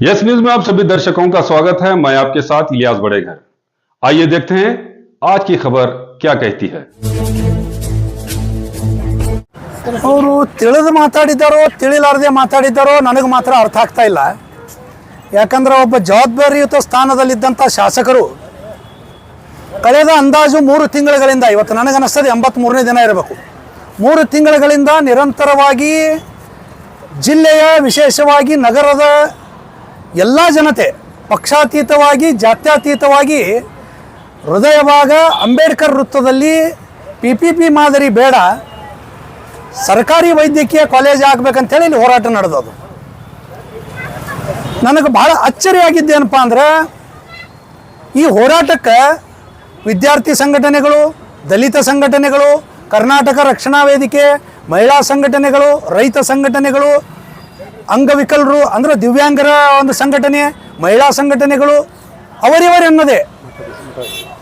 Yes news में आप सभी दर्शकों का स्वागत है। मैं आपके साथ इलियास बड़ेघर। आइए देखते हैं आज की खबर क्या कहती है। ಅವರು ತಿಳಿದು ಮಾತಾಡಿದಾರೋ ತಿಳಿಲಾರದೆ ಮಾತಾಡಿದಾರೋ ನನಗೆ ಮಾತ್ರ ಅರ್ಥ ಆಗ್ತಾ ಇಲ್ಲ. ಯಾಕಂದ್ರೆ ಒಬ್ಬ ಜವಾಬ್ದಾರಿಯುತ ಸ್ಥಾನದಲ್ಲಿದ್ದಂಥ ಶಾಸಕರು ಕಳೆದ ಅಂದಾಜು 3 ತಿಂಗಳುಗಳಿಂದ, ಇವತ್ತು ನನಗನ್ನಿಸ್ತದೆ 83ನೇ ದಿನ ಇರಬೇಕು, 3 ತಿಂಗಳುಗಳಿಂದ ನಿರಂತರವಾಗಿ ಜಿಲ್ಲೆಯ, ವಿಶೇಷವಾಗಿ ನಗರದ ಎಲ್ಲ ಜನತೆ ಪಕ್ಷಾತೀತವಾಗಿ ಜಾತ್ಯತೀತವಾಗಿ ಹೃದಯ ಭಾಗ ಅಂಬೇಡ್ಕರ್ ವೃತ್ತದಲ್ಲಿ PPP ಮಾದರಿ ಬೇಡ, ಸರ್ಕಾರಿ ವೈದ್ಯಕೀಯ ಕಾಲೇಜ್ ಆಗಬೇಕಂತೇಳಿ ಇಲ್ಲಿ ಹೋರಾಟ ನಡೆದದು. ನನಗೆ ಭಾಳ ಅಚ್ಚರಿಯಾಗಿದ್ದೇನಪ್ಪ ಅಂದ್ರೆ, ಈ ಹೋರಾಟಕ್ಕೆ ವಿದ್ಯಾರ್ಥಿ ಸಂಘಟನೆಗಳು, ದಲಿತ ಸಂಘಟನೆಗಳು, ಕರ್ನಾಟಕ ರಕ್ಷಣಾ ವೇದಿಕೆ, ಮಹಿಳಾ ಸಂಘಟನೆಗಳು, ರೈತ ಸಂಘಟನೆಗಳು, ಅಂಗವಿಕಲರು ಅಂದರೆ ದಿವ್ಯಾಂಗರ ಒಂದು ಸಂಘಟನೆ, ಮಹಿಳಾ ಸಂಘಟನೆಗಳು, ಅವರಿವರೆನ್ನದೇ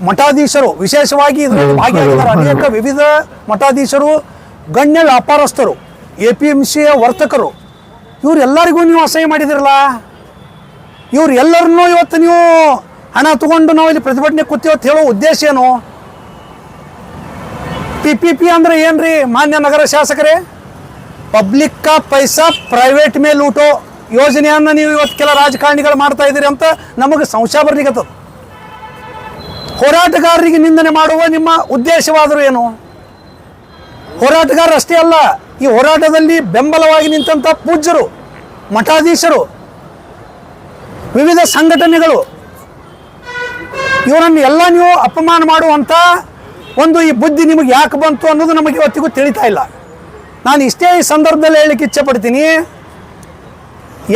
ಮಠಾಧೀಶರು, ವಿಶೇಷವಾಗಿ ಇದರಲ್ಲಿ ಭಾಗಿಯಾಗಿದ್ದಾರೆ ಅನೇಕ ವಿವಿಧ ಮಠಾಧೀಶರು, ಗಣ್ಯ ವ್ಯಾಪಾರಸ್ಥರು, APMCಯ ವರ್ತಕರು, ಇವರೆಲ್ಲರಿಗೂ ನೀವು ಅಸಹ್ಯ ಮಾಡಿದಿರಲ್ಲ. ಇವರೆಲ್ಲರನ್ನೂ ಇವತ್ತು ನೀವು ಹಣ ತಗೊಂಡು ನಾವು ಇಲ್ಲಿ ಪ್ರತಿಭಟನೆ ಕೂತೀವತ್ತು ಹೇಳೋ ಉದ್ದೇಶ ಏನು? PPP ಅಂದರೆ ಏನ್ರಿ ಮಾನ್ಯ ನಗರ ಶಾಸಕರೇ? ಪಬ್ಲಿಕ್ ಕಾ ಪೈಸಾ ಪ್ರೈವೇಟ್ ಮೇಲೆ ಲೂಟೋ ಯೋಜನೆಯನ್ನು ನೀವು ಇವತ್ತು ಕೆಲ ರಾಜಕಾರಣಿಗಳು ಮಾಡ್ತಾ ಇದ್ದೀರಿ ಅಂತ ನಮಗೆ ಸಂಶಯ ಬರ್ಲಿಕ್ಕತ್ತದ. ಹೋರಾಟಗಾರರಿಗೆ ನಿಂದನೆ ಮಾಡುವ ನಿಮ್ಮ ಉದ್ದೇಶವಾದರೂ ಏನು? ಹೋರಾಟಗಾರರು ಅಷ್ಟೇ ಅಲ್ಲ, ಈ ಹೋರಾಟದಲ್ಲಿ ಬೆಂಬಲವಾಗಿ ನಿಂತಂಥ ಪೂಜ್ಯರು, ಮಠಾಧೀಶರು, ವಿವಿಧ ಸಂಘಟನೆಗಳು, ಇವರನ್ನು ಎಲ್ಲ ನೀವು ಅಪಮಾನ ಮಾಡುವಂಥ ಒಂದು ಈ ಬುದ್ಧಿ ನಿಮಗೆ ಯಾಕೆ ಬಂತು ಅನ್ನೋದು ನಮಗೆ ಇವತ್ತಿಗೂ ತಿಳಿತಾ ಇಲ್ಲ. ನಾನು ಇಷ್ಟೇ ಈ ಸಂದರ್ಭದಲ್ಲಿ ಹೇಳಲಿಕ್ಕೆ ಇಚ್ಛೆ ಪಡ್ತೀನಿ,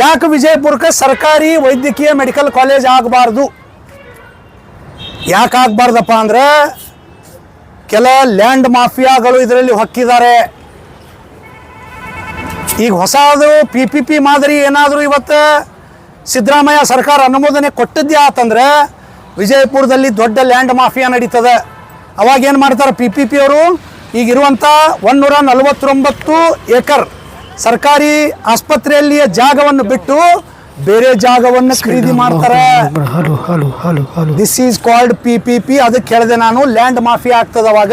ಯಾಕೆ ವಿಜಯಪುರಕ್ಕೆ ಸರ್ಕಾರಿ ವೈದ್ಯಕೀಯ ಮೆಡಿಕಲ್ ಕಾಲೇಜ್ ಆಗಬಾರ್ದು? ಯಾಕೆ ಆಗಬಾರ್ದಪ್ಪ ಅಂದ್ರೆ, ಕೆಲ ಲ್ಯಾಂಡ್ ಮಾಫಿಯಾಗಳು ಇದರಲ್ಲಿ ಹೊಕ್ಕಿದ್ದಾರೆ. ಈಗ ಹೊಸದು PPP ಮಾದರಿ ಏನಾದರೂ ಇವತ್ತು ಸಿದ್ದರಾಮಯ್ಯ ಸರ್ಕಾರ ಅನುಮೋದನೆ ಕೊಟ್ಟದ್ದೇ ಆತಂದ್ರೆ ವಿಜಯಪುರದಲ್ಲಿ ದೊಡ್ಡ ಲ್ಯಾಂಡ್ ಮಾಫಿಯಾ ನಡೀತದೆ. ಅವಾಗ ಏನು ಮಾಡ್ತಾರೆ PPP ಅವರು? ಈಗಿರುವಂಥ 149 ಏಕರ್ ಸರ್ಕಾರಿ ಆಸ್ಪತ್ರೆಯಲ್ಲಿಯ ಜಾಗವನ್ನು ಬಿಟ್ಟು ಬೇರೆ ಜಾಗವನ್ನು ಖರೀದಿ ಮಾಡ್ತಾರೆ. This is called PPP. ಅದಕ್ಕೆ ಹೇಳಿದೆ ನಾನು, ಲ್ಯಾಂಡ್ ಮಾಫಿಯಾ ಆಗ್ತದೆ. ಅವಾಗ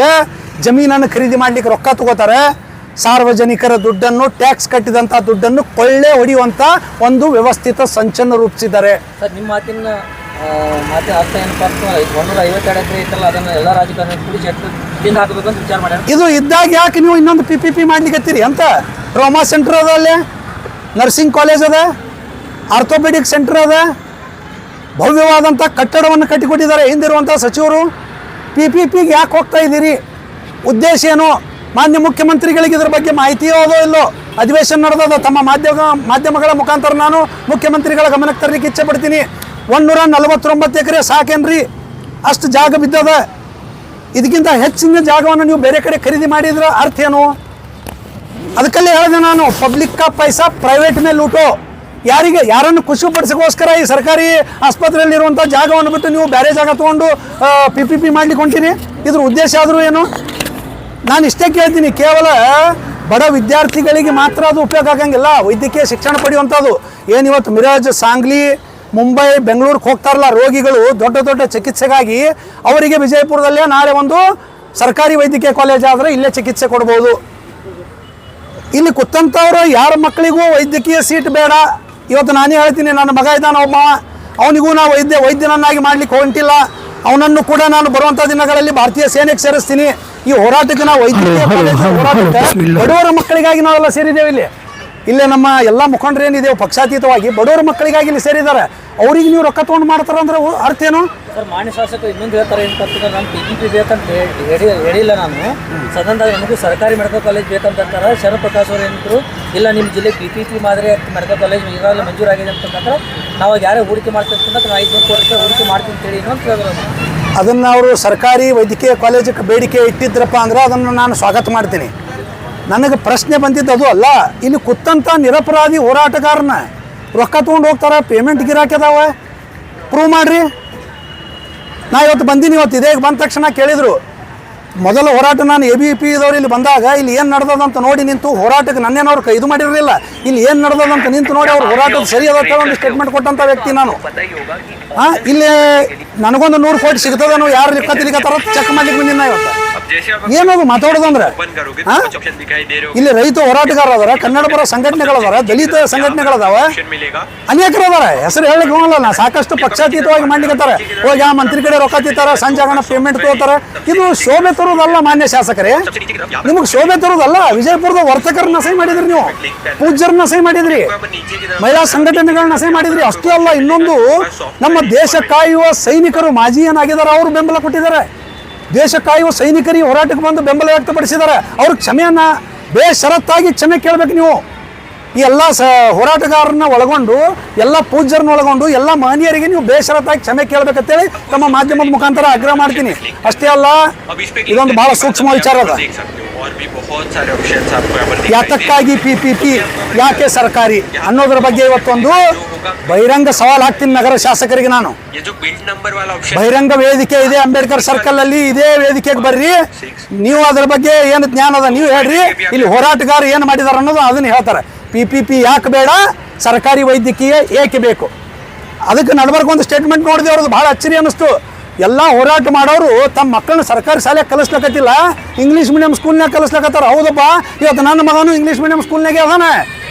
ಜಮೀನನ್ನು ಖರೀದಿ ಮಾಡ್ಲಿಕ್ಕೆ ರೊಕ್ಕ ತಗೋತಾರೆ. ಸಾರ್ವಜನಿಕರ ದುಡ್ಡನ್ನು, ಟ್ಯಾಕ್ಸ್ ಕಟ್ಟಿದಂಥ ದುಡ್ಡನ್ನು ಕೊಳ್ಳೆ ಹೊಡೆಯುವಂಥ ಒಂದು ವ್ಯವಸ್ಥಿತ ಸಂಚನ್ನು ರೂಪಿಸಿದ್ದಾರೆ. ಸರ್, ನಿಮ್ಮ ಮಾತಿನ ಅರ್ಥ ಏನಪ್ಪ? 152 ಎಕರೆ ಐತಲ್ಲ, ಅದನ್ನು ಎಲ್ಲ ರಾಜಕಾರಣಿ ಕೂಡಿಸಿ ತಿಂದು ಹಾಕಬೇಕು ಅಂತ ವಿಚಾರ ಮಾಡ್ಯಾರ. ಇದು ಇದ್ದಾಗ ಯಾಕೆ ನೀವು ಇನ್ನೊಂದು PPP ಮಾಡ್ಲಿಕ್ಕತ್ತೀರಿ ಅಂತ? ಟ್ರಾಮಾ ಸೆಂಟರ್ ಅದ, ಅಲ್ಲೇ ನರ್ಸಿಂಗ್ ಕಾಲೇಜ್ ಅದ, ಆರ್ಥೋಪೆಡಿಕ್ ಸೆಂಟರ್ ಅದ, ಭವ್ಯವಾದಂಥ ಕಟ್ಟಡವನ್ನು ಕಟ್ಟಿಕೊಟ್ಟಿದ್ದಾರೆ ಹಿಂದಿರುವಂಥ ಸಚಿವರು. PPPಗೆ ಯಾಕೆ ಹೋಗ್ತಾ ಇದ್ದೀರಿ? ಉದ್ದೇಶ ಏನು? ಮಾನ್ಯ ಮುಖ್ಯಮಂತ್ರಿಗಳಿಗೆ ಇದ್ರ ಬಗ್ಗೆ ಮಾಹಿತಿ ಹೋದೋ ಇಲ್ಲೋ? ಅಧಿವೇಶನ ನಡೆದದ. ತಮ್ಮ ಮಾಧ್ಯಮಗಳ ಮುಖಾಂತರ ನಾನು ಮುಖ್ಯಮಂತ್ರಿಗಳ ಗಮನಕ್ಕೆ ತರಲಿಕ್ಕೆ ಇಚ್ಛೆ ಪಡ್ತೀನಿ. 149 ಎಕರೆ ಸಾಕೇನ್ರಿ? ಅಷ್ಟು ಜಾಗ ಬಿದ್ದದ. ಇದಕ್ಕಿಂತ ಹೆಚ್ಚಿನ ಜಾಗವನ್ನು ನೀವು ಬೇರೆ ಕಡೆ ಖರೀದಿ ಮಾಡಿದ್ರೆ ಅರ್ಥ ಏನು? ಅದಕ್ಕಲ್ಲೇ ಹೇಳಿದೆ ನಾನು, ಪಬ್ಲಿಕ್ ಕಾ ಪೈಸಾ ಪ್ರೈವೇಟ್ ಮೇಲೆ ಲೂಟೋ. ಯಾರನ್ನು ಖುಷಿಪಡಿಸೋಕ್ಕೋಸ್ಕರ ಈ ಸರ್ಕಾರಿ ಆಸ್ಪತ್ರೆಯಲ್ಲಿರುವಂಥ ಜಾಗವನ್ನು ಬಿಟ್ಟು ನೀವು ಬೇರೆ ಜಾಗ ತೊಗೊಂಡು PPP ಮಾಡ್ಲಿಕ್ಕೆ ಹೊಂಟೀರಿ? ಇದ್ರ ಉದ್ದೇಶ ಆದರೂ ಏನು? ನಾನು ಇಷ್ಟೇ ಕೇಳ್ತೀನಿ, ಕೇವಲ ಬಡ ವಿದ್ಯಾರ್ಥಿಗಳಿಗೆ ಮಾತ್ರ ಅದು ಉಪಯೋಗ ಆಗಂಗಿಲ್ಲ. ವೈದ್ಯಕೀಯ ಶಿಕ್ಷಣ ಪಡೆಯುವಂಥದ್ದು ಏನು ಇವತ್ತು ಮಿರಾಜ್, ಸಾಂಗ್ಲಿ, ಮುಂಬೈ, ಬೆಂಗಳೂರಿಗೆ ಹೋಗ್ತಾರಲ್ಲ ರೋಗಿಗಳು ದೊಡ್ಡ ದೊಡ್ಡ ಚಿಕಿತ್ಸೆಗಾಗಿ, ಅವರಿಗೆ ವಿಜಯಪುರದಲ್ಲೇ ನಾಳೆ ಒಂದು ಸರ್ಕಾರಿ ವೈದ್ಯಕೀಯ ಕಾಲೇಜ್ ಆದರೆ ಇಲ್ಲೇ ಚಿಕಿತ್ಸೆ ಕೊಡ್ಬೋದು. ಇಲ್ಲಿ ಕೂತಂಥವ್ರು ಯಾರ ಮಕ್ಕಳಿಗೂ ವೈದ್ಯಕೀಯ ಸೀಟ್ ಬೇಡ. ಇವತ್ತು ನಾನೇ ಹೇಳ್ತೀನಿ, ನನ್ನ ಮಗ ಇದ್ದಾನೆ ಒಬ್ಬ, ಅವನಿಗೂ ನಾವು ವೈದ್ಯನನ್ನಾಗಿ ಮಾಡ್ಲಿಕ್ಕೆ ಹೊಂಟಿಲ್ಲ. ಅವನನ್ನು ಕೂಡ ನಾನು ಬರುವಂಥ ದಿನಗಳಲ್ಲಿ ಭಾರತೀಯ ಸೇನೆಗೆ ಸೇರಿಸ್ತೀನಿ. ಈ ಹೋರಾಟಕ್ಕೆ ನಾವು ವೈದ್ಯಕೀಯ ಹೋರಾಟಕ್ಕೆ ಬಡವರ ಮಕ್ಕಳಿಗಾಗಿ ನಾವೆಲ್ಲ ಸೇರಿದ್ದೇವೆ. ಇಲ್ಲೇ ನಮ್ಮ ಎಲ್ಲ ಮುಖಂಡರು ಏನಿದ್ದೇವೆ ಪಕ್ಷಾತೀತವಾಗಿ ಬಡವರ ಮಕ್ಕಳಿಗಾಗಿ ಇಲ್ಲಿ ಸೇರಿದ್ದಾರೆ. ಅವ್ರಿಗೆ ನೀವು ರೊಕ್ಕ ತೊಗೊಂಡು ಮಾಡ್ತಾರೆ ಅಂದ್ರೆ ಅರ್ಥ ಏನು? ಸರ್, ಮಾನ್ಯ ಶಾಸಕರು ಇನ್ನೊಂದು ಹೇಳ್ತಾರೆ ಏನಂತ, ನಾನು PPP ಬೇಕಂತ ಹೇಳಿಲ್ಲ. ನಾನು ಸದನದಾಗ ನಮಗೂ ಸರ್ಕಾರಿ ಮೆಡಿಕಲ್ ಕಾಲೇಜ್ ಬೇಕಂತ ಹೇಳ್ತಾರೆ. ಶರತ್ ಪ್ರಕಾಶ್ ಅವರು ಏನಿದ್ರು, ಇಲ್ಲ ನಿಮ್ಮ ಜಿಲ್ಲೆ PPP ಮಾದರಿ ಮೆಡಿಕಲ್ ಕಾಲೇಜ್ ಈಗಾಗಲೇ ಮಂಜೂರಾಗಿದೆ ಅಂತಂದ್ರೆ ನಾವು ಯಾರೇ ಹೂಡಿಕೆ ಮಾಡ್ತೀವಿ ಅಂತಂದ್ರೆ ನಾವು 500 ಕೋಟಿ ರೂಪಾಯಿ ಹೂಡಿಕೆ ಮಾಡ್ತೀನಿ ಅಂತೇಳಿ ಅಂತ ಹೇಳಿದ್ರು. ಅದನ್ನು ಅವರು ಸರ್ಕಾರಿ ವೈದ್ಯಕೀಯ ಕಾಲೇಜಿಗೆ ಬೇಡಿಕೆ ಇಟ್ಟಿದ್ರಪ್ಪ ಅಂದ್ರೆ ಅದನ್ನು ನಾನು ಸ್ವಾಗತ ಮಾಡ್ತೀನಿ. ನನಗೆ ಪ್ರಶ್ನೆ ಬಂದಿದ್ದು ಅದು ಅಲ್ಲ. ಇಲ್ಲಿ ಕೂತಂಥ ನಿರಪರಾಧಿ ಹೋರಾಟಗಾರನ ರೊಕ್ಕ ತೊಗೊಂಡು ಹೋಗ್ತಾರೆ, ಪೇಮೆಂಟ್ ಗಿರಾಕಿದಾವ, ಪ್ರೂವ್ ಮಾಡಿರಿ. ನಾ ಇವತ್ತು ಬಂದೀನಿ. ಇವತ್ತು ಇದೇ ಬಂದ ತಕ್ಷಣ ಕೇಳಿದರು ಮೊದಲ ಹೋರಾಟ ನಾನು ABP ದವ್ರು ಇಲ್ಲಿ ಬಂದಾಗ ಇಲ್ಲಿ ಏನು ನಡೆದದಂತ ನೋಡಿ ನಿಂತು ಹೋರಾಟಕ್ಕೆ ನನ್ನೇನವ್ರು ಇದು ಮಾಡಿರಲಿಲ್ಲ. ಇಲ್ಲಿ ಏನು ನಡೆದದಂತ ನಿಂತು ನೋಡಿ ಅವ್ರು ಹೋರಾಟದ ಸರಿ ಅದ ಒಂದು ಸ್ಟೇಟ್ಮೆಂಟ್ ಕೊಟ್ಟಂಥ ವ್ಯಕ್ತಿ ನಾನು. ಇಲ್ಲಿ ನನಗೊಂದು 100 ಕೋಟಿ ಸಿಗ್ತದನು ಯಾರು ಲೆಕ್ಕತಿಲಿಕತ್ತಾರ ಚೆಕ್ ಮಾಡ್ಲಿಕ್ಕೆ ಬಂದಿನ ಇವತ್ತು. ಏನದು ಮಾತಾಡೋದಂದ್ರೆ ಇಲ್ಲಿ ರೈತ ಹೋರಾಟಗಾರ ಅದಾರ, ಕನ್ನಡ ಪರ ಸಂಘಟನೆಗಳದಾರ, ದಲಿತ ಸಂಘಟನೆಗಳದಾವ, ಅನೇಕರು ಅದಾರ. ಹೆಸರು ಹೇಳಕ್ ಹೋಗಲ್ಲ. ನಾ ಸಾಕಷ್ಟು ಪಕ್ಷಾತೀತವಾಗಿ ಮಾಡ್ಲಿಕ್ಕತ್ತಾರ. ಹೋಗಿ ಆ ಮಂತ್ರಿ ಕಡೆ ರೊಕ್ಕ ತಿಂತಾರ, ಸಂಜೆ ಆಗಣ ಪೇಮೆಂಟ್ ತಗೋತಾರ. ಇದು ಶೋಭೆ ತರೋದಲ್ಲ ಮಾನ್ಯ ಶಾಸಕರೇ, ನಿಮಗೆ ಶೋಭೆ ತರೋದಲ್ಲ. ವಿಜಯಪುರದ ವರ್ತಕರನ್ನ ಸಹಿ ಮಾಡಿದ್ರಿ, ನೀವು ಪೂಜ್ಯರನ್ನ ಸಹಿ ಮಾಡಿದ್ರಿ, ಮಹಿಳಾ ಸಂಘಟನೆಗಳನ್ನ ಸಹಿ ಮಾಡಿದ್ರಿ. ಅಷ್ಟೇ ಅಲ್ಲ, ಇನ್ನೊಂದು ನಮ್ಮ ದೇಶ ಕಾಯುವ ಸೈನಿಕರು ಮಾಜಿ ಏನಾಗಿದ್ದಾರೆ ಅವರು ಬೆಂಬಲ ಕೊಟ್ಟಿದ್ದಾರೆ. ದೇಶ ಕಾಯುವ ಸೈನಿಕರಿಗೆ ಹೋರಾಟಕ್ಕೆ ಬಂದು ಬೆಂಬಲ ವ್ಯಕ್ತಪಡಿಸಿದ್ದಾರೆ. ಅವ್ರಿಗೆ ಕ್ಷಮೆಯನ್ನ ಬೇಷರತ್ತಾಗಿ ಕ್ಷಮೆ ಕೇಳಬೇಕು ನೀವು. ಈ ಎಲ್ಲ ಹೋರಾಟಗಾರರನ್ನ ಒಳಗೊಂಡು, ಎಲ್ಲ ಪೂಜ್ಯರನ್ನ ಒಳಗೊಂಡು, ಎಲ್ಲ ಮಹನೀಯರಿಗೆ ನೀವು ಬೇಷರತ್ತಾಗಿ ಕ್ಷಮೆ ಕೇಳಬೇಕಂತೇಳಿ ತಮ್ಮ ಮಾಧ್ಯಮದ ಮುಖಾಂತರ ಆಗ್ರಹ ಮಾಡ್ತೀನಿ. ಅಷ್ಟೇ ಅಲ್ಲ, ಇದೊಂದು ಬಹಳ ಸೂಕ್ಷ್ಮ ವಿಚಾರ ಅದ. ಯಾತಕ್ಕಾಗಿ PPP, ಯಾಕೆ ಸರ್ಕಾರಿ ಅನ್ನೋದ್ರ ಬಗ್ಗೆ ಇವತ್ತೊಂದು ಬಹಿರಂಗ ಸವಾಲ್ ಹಾಕ್ತೀನಿ ನಗರ ಶಾಸಕರಿಗೆ ನಾನು. ಬಹಿರಂಗ ವೇದಿಕೆ ಇದೆ ಅಂಬೇಡ್ಕರ್ ಸರ್ಕಲ್ ಅಲ್ಲಿ, ಇದೇ ವೇದಿಕೆಗೆ ಬರ್ರಿ. ನೀವು ಅದ್ರ ಬಗ್ಗೆ ಏನು ಜ್ಞಾನ ಅದ ನೀವು ಹೇಳ್ರಿ. ಇಲ್ಲಿ ಹೋರಾಟಗಾರ ಏನು ಮಾಡಿದಾರ ಅನ್ನೋದು ಅದನ್ನ ಹೇಳ್ತಾರೆ. PPP ಯಾಕೆ ಬೇಡ, ಸರ್ಕಾರಿ ವೈದ್ಯಕೀಯ ಏಕೆ ಬೇಕು, ಅದಕ್ಕೆ ನಡ್ಬರ್ಕೊಂದು ಸ್ಟೇಟ್ಮೆಂಟ್ ನೋಡಿದೆ. ಅವ್ರದ್ದು ಭಾಳ ಅಚ್ಚರಿ ಅನ್ನಿಸ್ತು. ಎಲ್ಲ ಹೋರಾಟ ಮಾಡೋರು ತಮ್ಮ ಮಕ್ಕಳನ್ನ ಸರ್ಕಾರಿ ಶಾಲೆಗೆ ಕಲಿಸ್ಲಕತ್ತಿಲ್ಲ, ಇಂಗ್ಲೀಷ್ ಮೀಡಿಯಂ ಸ್ಕೂಲ್ನಾಗ ಕಲಿಸ್ಲಕತ್ತಾರ. ಹೌದಪ್ಪ, ಇವತ್ತು ನನ್ನ ಮಗನು ಇಂಗ್ಲೀಷ್ ಮೀಡಿಯಂ ಸ್ಕೂಲ್ನಾಗೆ ಅದಾನ.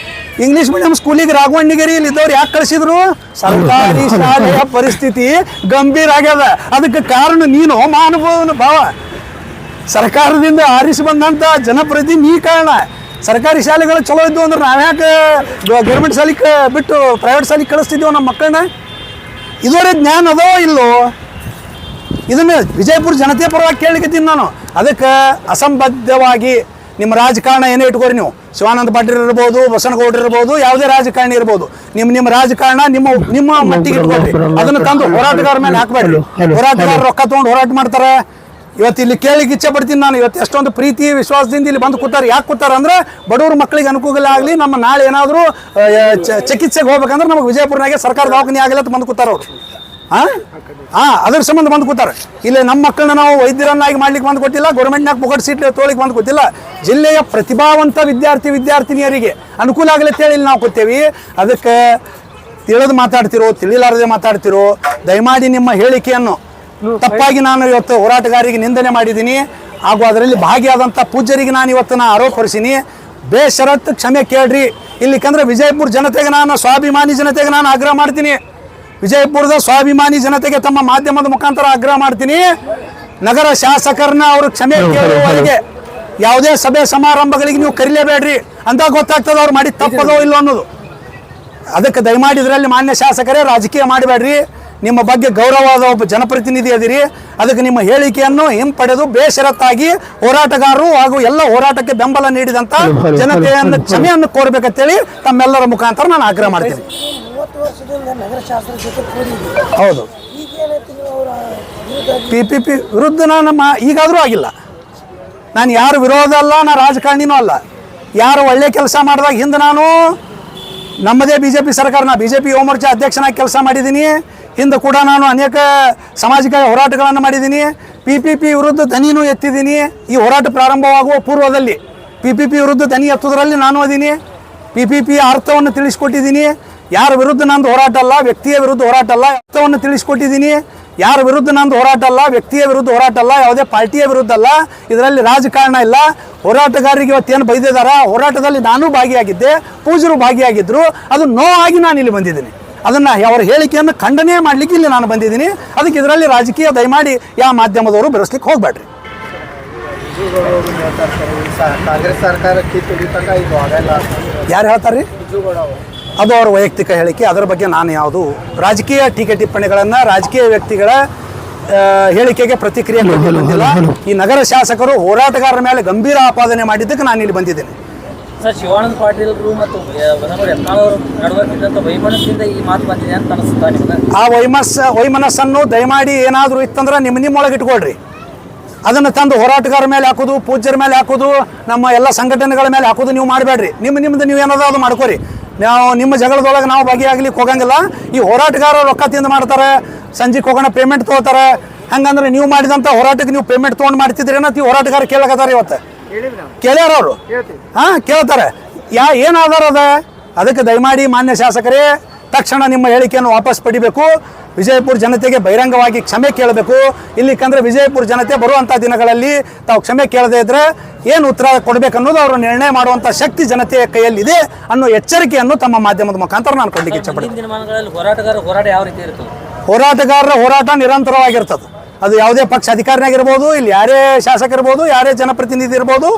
ಇಂಗ್ಲೀಷ್ ಮೀಡಿಯಂ ಸ್ಕೂಲಿಗೆ ರಾಘವಣ್ಣಿಗೇರಿ ಇಲ್ಲಿ ಇದ್ದವ್ರು ಯಾಕೆ ಕಳಿಸಿದ್ರು? ಸರ್ಕಾರಿ ಶಾಲೆಯ ಪರಿಸ್ಥಿತಿ ಗಂಭೀರ ಆಗ್ಯದ. ಅದಕ್ಕೆ ಕಾರಣ ನೀನು ಮಹಾನುಭಾವನ ಭಾವ. ಸರ್ಕಾರದಿಂದ ಆರಿಸಿ ಬಂದಂಥ ಜನಪ್ರತಿನಿಧಿ ನೀ ಕಾರಣ. ಸರ್ಕಾರಿ ಶಾಲೆಗಳು ಚಲೋ ಇದ್ದು ಅಂದ್ರೆ ನಾವ್ಯಾಕೆ ಗೌರ್ಮೆಂಟ್ ಶಾಲೆಗೆ ಬಿಟ್ಟು ಪ್ರೈವೇಟ್ ಶಾಲೆಗೆ ಕಳಿಸ್ತಿದ್ದೀವಿ ನಮ್ಮ ಮಕ್ಕಳನ್ನ? ಇದವರೇ ಜ್ಞಾನ ಅದೋ ಇಲ್ಲೋ? ಇದನ್ನು ವಿಜಯಪುರ ಜನತೆಯ ಪರವಾಗಿ ಕೇಳಲಿಕ್ಕಿದ್ದೀನಿ ನಾನು. ಅದಕ್ಕೆ ಅಸಂಬದ್ಧವಾಗಿ ನಿಮ್ಮ ರಾಜಕಾರಣ ಏನೇ ಇಟ್ಕೋರಿ ನೀವು, ಶಿವಾನಂದ ಪಾಟೀಲ್ ಇರ್ಬೋದು, ಬಸನಗೌಡರು ಇರ್ಬೋದು, ಯಾವುದೇ ರಾಜಕಾರಣಿ ಇರ್ಬೋದು, ನಿಮ್ಮ ರಾಜಕಾರಣ ನಿಮ್ಮ ಮಟ್ಟಿಗೆ ಇಟ್ಕೊಳ್ರಿ. ಅದನ್ನು ತಂದು ಹೋರಾಟಗಾರ ಮೇಲೆ ಹಾಕಬೇಡ್ರಿ. ಹೋರಾಟಗಾರ ರೊಕ್ಕ ತೊಗೊಂಡು ಹೋರಾಟ ಮಾಡ್ತಾರೆ. ಇವತ್ತು ಇಲ್ಲಿ ಕೇಳಿಕ್ಕೆ ಇಚ್ಛೆ ಪಡ್ತೀನಿ ನಾನು. ಇವತ್ತು ಎಷ್ಟೊಂದು ಪ್ರೀತಿ ವಿಶ್ವಾಸದಿಂದ ಇಲ್ಲಿ ಬಂದು ಕೂತಾರೆ. ಯಾಕೆ ಕೂತಾರೆ ಅಂದ್ರೆ ಬಡವ್ರ ಮಕ್ಕಳಿಗೆ ಅನುಕೂಲ ಆಗಲಿ, ನಮ್ಮ ನಾಳೆ ಏನಾದರೂ ಚಿಕಿತ್ಸೆಗೆ ಹೋಗ್ಬೇಕಂದ್ರೆ ನಮಗೆ ವಿಜಯಪುರನಾಗೆ ಸರ್ಕಾರ ದವಾಖಾನೆ ಆಗಿಲ್ಲ ಅಂತ ಬಂದು ಕೂತಾರೆ ಅವರು. ಅದ್ರ ಸಂಬಂಧ ಬಂದು ಕೂತಾರೆ. ಇಲ್ಲಿ ನಮ್ಮ ಮಕ್ಕಳನ್ನ ನಾವು ವೈದ್ಯರನ್ನಾಗಿ ಮಾಡ್ಲಿಕ್ಕೆ ಬಂದು ಕೊಟ್ಟಿಲ್ಲ, ಗೌರ್ಮೆಂಟ್ನಾಗ ಪುಗಟ್ ಸೀಟ್ ತೊಗೊಳಿಕ್ಕೆ ಬಂದು ಕೊಟ್ಟಿಲ್ಲ. ಜಿಲ್ಲೆಯ ಪ್ರತಿಭಾವಂತ ವಿದ್ಯಾರ್ಥಿನಿಯರಿಗೆ ಅನುಕೂಲ ಆಗಲಿ ಅಂತೇಳಿ ಇಲ್ಲಿ ನಾವು ಕೂತೇವಿ. ಅದಕ್ಕೆ ತಿಳಿದು ಮಾತಾಡ್ತಿರೋ ತಿಳಿಲಾರದೆ ಮಾತಾಡ್ತಿರೋ, ದಯಮಾಡಿ ನಿಮ್ಮ ಹೇಳಿಕೆಯನ್ನು ತಪ್ಪಾಗಿ ನಾನು ಇವತ್ತು ಹೋರಾಟಗಾರರಿಗೆ ನಿಂದನೆ ಮಾಡಿದ್ದೀನಿ. ಹಾಗೂ ಅದರಲ್ಲಿ ಭಾಗಿಯಾದಂಥ ಪೂಜ್ಯರಿಗೆ ನಾನು ಇವತ್ತು ಆರೋಪಿಸಿನಿ. ಬೇಷರತ್ತು ಕ್ಷಮೆ ಕೇಳ್ರಿ. ಇಲ್ಲಿಕಂದ್ರೆ ವಿಜಯಪುರ ಜನತೆಗೆ ನಾನು, ಸ್ವಾಭಿಮಾನಿ ಜನತೆಗೆ ನಾನು ಆಗ್ರಹ ಮಾಡ್ತೀನಿ. ವಿಜಯಪುರದ ಸ್ವಾಭಿಮಾನಿ ಜನತೆಗೆ ತಮ್ಮ ಮಾಧ್ಯಮದ ಮುಖಾಂತರ ಆಗ್ರಹ ಮಾಡ್ತೀನಿ. ನಗರ ಶಾಸಕರನ್ನ ಅವರು ಕ್ಷಮೆ ಕೇಳುವವರೆಗೆ ಯಾವುದೇ ಸಭೆ ಸಮಾರಂಭಗಳಿಗೆ ನೀವು ಕರೀಲೇಬೇಡ್ರಿ ಅಂತ ಗೊತ್ತಾಗ್ತದೆ ಅವ್ರು ಮಾಡಿ ತಪ್ಪದೋ ಇಲ್ಲೋ ಅನ್ನೋದು. ಅದಕ್ಕೆ ದಯಮಾಡಿ ಇದರಲ್ಲಿ ಮಾನ್ಯ ಶಾಸಕರೇ ರಾಜಕೀಯ ಮಾಡಬೇಡ್ರಿ. ನಿಮ್ಮ ಬಗ್ಗೆ ಗೌರವವಾದ ಒಬ್ಬ ಜನಪ್ರತಿನಿಧಿ ಅದಿರಿ. ಅದಕ್ಕೆ ನಿಮ್ಮ ಹೇಳಿಕೆಯನ್ನು ಹಿಂಪಡೆದು ಬೇಷರತ್ತಾಗಿ ಹೋರಾಟಗಾರರು ಹಾಗೂ ಎಲ್ಲ ಹೋರಾಟಕ್ಕೆ ಬೆಂಬಲ ನೀಡಿದಂಥ ಜನತೆಯನ್ನು ಕ್ಷಮೆಯನ್ನು ಕೋರಬೇಕಂತೇಳಿ ತಮ್ಮೆಲ್ಲರ ಮುಖಾಂತರ ನಾನು ಆಗ್ರಹ ಮಾಡ್ತೀನಿ. ಹೌದು, PPP ವಿರುದ್ಧ ನಾನು ಈಗಾದರೂ ಆಗಿಲ್ಲ. ನಾನು ಯಾರು ವಿರೋಧ ಅಲ್ಲ, ನಾನು ರಾಜಕಾರಣಿನೂ ಅಲ್ಲ. ಯಾರು ಒಳ್ಳೆ ಕೆಲಸ ಮಾಡಿದಾಗ ಹಿಂದೆ ನಾನು ನಮ್ಮದೇ BJP ಸರ್ಕಾರ, ನಾನು BJP ಯುವ ಮೋರ್ಚಾ ಅಧ್ಯಕ್ಷನಾಗಿ ಕೆಲಸ ಮಾಡಿದ್ದೀನಿ. ಹಿಂದೆ ಕೂಡ ನಾನು ಅನೇಕ ಸಾಮಾಜಿಕ ಹೋರಾಟಗಳನ್ನು ಮಾಡಿದ್ದೀನಿ. PPP ವಿರುದ್ಧ ದನಿನೂ ಎತ್ತಿದ್ದೀನಿ. ಈ ಹೋರಾಟ ಪ್ರಾರಂಭವಾಗುವ ಪೂರ್ವದಲ್ಲಿ PPP ವಿರುದ್ಧ ದನಿ ಎತ್ತುವುದರಲ್ಲಿ ನಾನು ಅದೀನಿ. PPP ಅರ್ಥವನ್ನು ತಿಳಿಸ್ಕೊಟ್ಟಿದ್ದೀನಿ. ಯಾರ ವಿರುದ್ಧ ನಂದು ಹೋರಾಟ ಅಲ್ಲ, ವ್ಯಕ್ತಿಯ ವಿರುದ್ಧ ಹೋರಾಟ ಅಲ್ಲ, ಅರ್ಥವನ್ನು ತಿಳಿಸ್ಕೊಟ್ಟಿದ್ದೀನಿ. ಯಾರ ವಿರುದ್ಧ ನಂದು ಹೋರಾಟ ಅಲ್ಲ, ವ್ಯಕ್ತಿಯ ವಿರುದ್ಧ ಹೋರಾಟ ಅಲ್ಲ, ಯಾವುದೇ ಪಾರ್ಟಿಯ ವಿರುದ್ಧ ಅಲ್ಲ. ಇದರಲ್ಲಿ ರಾಜಕಾರಣ ಇಲ್ಲ. ಹೋರಾಟಗಾರರಿಗೆ ಇವತ್ತೇನು ಬೈದಿದ್ದಾರ, ಹೋರಾಟದಲ್ಲಿ ನಾನು ಭಾಗಿಯಾಗಿದ್ದೆ, ಪೂಜರು ಭಾಗಿಯಾಗಿದ್ದರು. ಅದು ನೋವಾಗಿ ನಾನು ಇಲ್ಲಿ ಬಂದಿದ್ದೀನಿ. ಅದನ್ನು ಅವರ ಹೇಳಿಕೆಯನ್ನು ಖಂಡನೆ ಮಾಡಲಿಕ್ಕೆ ಇಲ್ಲಿ ನಾನು ಬಂದಿದ್ದೀನಿ. ಅದಕ್ಕೆ ಇದರಲ್ಲಿ ರಾಜಕೀಯ ದಯಮಾಡಿ ಯಾವ ಮಾಧ್ಯಮದವರು ಬೆರೆಸ್ಲಿಕ್ಕೆ ಹೋಗಬೇಡ್ರಿ. ಕಾಂಗ್ರೆಸ್ ಸರ್ಕಾರಕ್ಕೆ ಯಾರು ಹೇಳ್ತಾರೆ? ಅದು ಅವರ ವೈಯಕ್ತಿಕ ಹೇಳಿಕೆ. ಅದರ ಬಗ್ಗೆ ನಾನು ಯಾವುದು ರಾಜಕೀಯ ಟೀಕೆ ಟಿಪ್ಪಣಿಗಳನ್ನು, ರಾಜಕೀಯ ವ್ಯಕ್ತಿಗಳ ಹೇಳಿಕೆಗೆ ಪ್ರತಿಕ್ರಿಯೆ ಬಂದಿಲ್ಲ. ಈ ನಗರ ಶಾಸಕರು ಹೋರಾಟಗಾರರ ಮೇಲೆ ಗಂಭೀರ ಆಪಾದನೆ ಮಾಡಿದ್ದಕ್ಕೆ ನಾನು ಇಲ್ಲಿ ಬಂದಿದ್ದೇನೆ. ಸರ್, ಶಿವಾನಂದ ಪಾಟೀಲ್ರು ಮತ್ತು ಯತ್ನಾಳ್ ನಡುವಿದ್ದಂಥ ವೈಮನಸ್ಸಿಂದ ಈ ಮಾತು ಬಂದಿದೆ ಅಂತ ಅನಿಸುತ್ತಾ ನಿಮಗೆ? ಆ ವೈಮನಸ್ಸನ್ನು ದಯಮಾಡಿ ಏನಾದರೂ ಇತ್ತಂದ್ರೆ ನಿಮ್ಮೊಳಗೆ ಇಟ್ಕೊಳ್ರಿ. ಅದನ್ನು ತಂದು ಹೋರಾಟಗಾರ ಮೇಲೆ ಹಾಕೋದು, ಪೂಜ್ಯರ ಮೇಲೆ ಹಾಕೋದು, ನಮ್ಮ ಎಲ್ಲ ಸಂಘಟನೆಗಳ ಮೇಲೆ ಹಾಕೋದು ನೀವು ಮಾಡಬೇಡ್ರಿ. ನಿಮ್ಮದು ನೀವು ಏನಾದರೂ ಅದು ಮಾಡ್ಕೋರಿ. ನಾವು ನಿಮ್ಮ ಜಗಳದೊಳಗೆ ನಾವು ಭಾಗಿಯಾಗ್ಲಿಕ್ಕೆ ಹೋಗಂಗಿಲ್ಲ. ಈ ಹೋರಾಟಗಾರರು ರೊಕ್ಕ ತಿಂದು ಮಾಡ್ತಾರೆ, ಸಂಜೆಗೆ ಹೋಗೋಣ ಪೇಮೆಂಟ್ ತೊಗೋತಾರೆ, ಹಂಗಂದ್ರೆ ನೀವು ಮಾಡಿದಂಥ ಹೋರಾಟಕ್ಕೆ ನೀವು ಪೇಮೆಂಟ್ ತೊಗೊಂಡು ಮಾಡ್ತಿದ್ರಿ ಅನ್ನೋ ಹೋರಾಟಗಾರ ಕೇಳಕತ್ತಾರ ಇವತ್ತು ಹೇಳಿವಿ ನಾವು ಕೇಳ್ಯಾರ ಅವರು ಹೇಳ್ತೀವಿ. ಕೇಳ್ತಾರೆ ಏನು ಆಧಾರ ಅದ ಅದಕ್ಕೆ ದಯಮಾಡಿ ಮಾನ್ಯ ಶಾಸಕರೇ ತಕ್ಷಣ ನಿಮ್ಮ ಹೇಳಿಕೆಯನ್ನು ವಾಪಸ್ ಪಡಿಬೇಕು. ವಿಜಯಪುರ ಜನತೆಗೆ ಬಹಿರಂಗವಾಗಿ ಕ್ಷಮೆ ಕೇಳಬೇಕು. ಇಲ್ಲಿಕಂದ್ರೆ ವಿಜಯಪುರ ಜನತೆ ಬರುವಂಥ ದಿನಗಳಲ್ಲಿ ತಾವು ಕ್ಷಮೆ ಕೇಳದೇ ಇದ್ರೆ ಏನು ಉತ್ತರ ಕೊಡಬೇಕನ್ನೋದು ಅವರು ನಿರ್ಣಯ ಮಾಡುವಂಥ ಶಕ್ತಿ ಜನತೆಯ ಕೈಯಲ್ಲಿದೆ ಅನ್ನೋ ಎಚ್ಚರಿಕೆಯನ್ನು ತಮ್ಮ ಮಾಧ್ಯಮದ ಮುಖಾಂತರ ನಾನು ಕೊಡಲಿಕ್ಕೆ ಇಚ್ಛಪಡ್ತೀನಿ. ಮುಂದಿನ ದಿನಮಾನಗಳಲ್ಲಿ ಹೋರಾಟ ಯಾವ ರೀತಿ ಇರ್ತದೆ? ಹೋರಾಟಗಾರರ ಹೋರಾಟ ನಿರಂತರವಾಗಿರ್ತದೆ. ಅದು ಯಾವುದೇ ಪಕ್ಷ ಅಧಿಕಾರಿನಾಗಿರ್ಬೋದು, ಇಲ್ಲಿ ಯಾರೇ ಶಾಸಕರಿರ್ಬೋದು, ಯಾರೇ ಜನಪ್ರತಿನಿಧಿ ಇರ್ಬೋದು,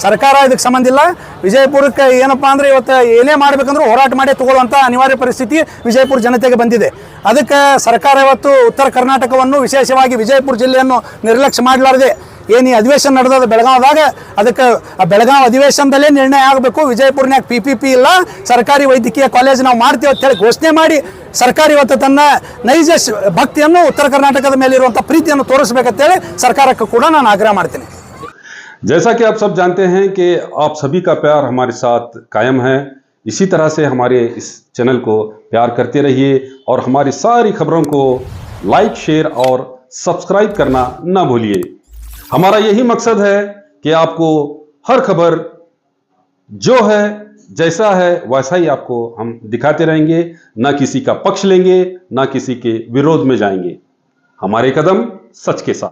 ಸರ್ಕಾರ ಇದಕ್ಕೆ ಸಂಬಂಧ ಇಲ್ಲ. ವಿಜಯಪುರಕ್ಕೆ ಏನಪ್ಪಾ ಅಂದ್ರೆ ಇವತ್ತು ಏನೇ ಮಾಡಬೇಕಂದ್ರೂ ಹೋರಾಟ ಮಾಡಿ ತಗೊಳ್ಳುವಂಥ ಅನಿವಾರ್ಯ ಪರಿಸ್ಥಿತಿ ವಿಜಯಪುರ ಜನತೆಗೆ ಬಂದಿದೆ. ಅದಕ್ಕೆ ಸರ್ಕಾರ ಇವತ್ತು ಉತ್ತರ ಕರ್ನಾಟಕವನ್ನು ವಿಶೇಷವಾಗಿ ವಿಜಯಪುರ ಜಿಲ್ಲೆಯನ್ನು ನಿರ್ಲಕ್ಷ್ಯ ಮಾಡಲಾರದೆ ಏನು ಈ ಅಧಿವೇಶನ ನಡೆದ ಬೆಳಗಾವದಾಗ ಅದಕ್ಕೆ ಆ ಬೆಳಗಾವಿ ಅಧಿವೇಶನದಲ್ಲೇ ನಿರ್ಣಯ ಆಗಬೇಕು. ವಿಜಯಪುರನ್ಯಾಗ PPP ಇಲ್ಲ, ಸರ್ಕಾರಿ ವೈದ್ಯಕೀಯ ಕಾಲೇಜ್ ನಾವು ಮಾಡ್ತೀವಿ ಅಂತ ಹೇಳಿ ಘೋಷಣೆ ಮಾಡಿ ಸರ್ಕಾರ ಇವತ್ತು ತನ್ನ ನೈಜ ಭಕ್ತಿಯನ್ನು ಉತ್ತರ ಕರ್ನಾಟಕದ ಮೇಲೆ ಇರುವಂಥ ಪ್ರೀತಿಯನ್ನು ತೋರಿಸಬೇಕಂತೇಳಿ ಸರ್ಕಾರಕ್ಕೆ ಕೂಡ ನಾನು ಆಗ್ರಹ ಮಾಡ್ತೀನಿ. जैसा कि आप सब जानते हैं कि आप सभी का प्यार हमारे साथ कायम है। इसी तरह से हमारे इस चैनल को प्यार करते रहिए और हमारी सारी खबरों को लाइक, शेयर और सब्सक्राइब करना ना भूलिए। हमारा यही मकसद है कि आपको हर खबर जो है जैसा है वैसा ही आपको हम दिखाते रहेंगे, ना किसी का पक्ष लेंगे, ना किसी के विरोध में जाएंगे। हमारे कदम सच के साथ।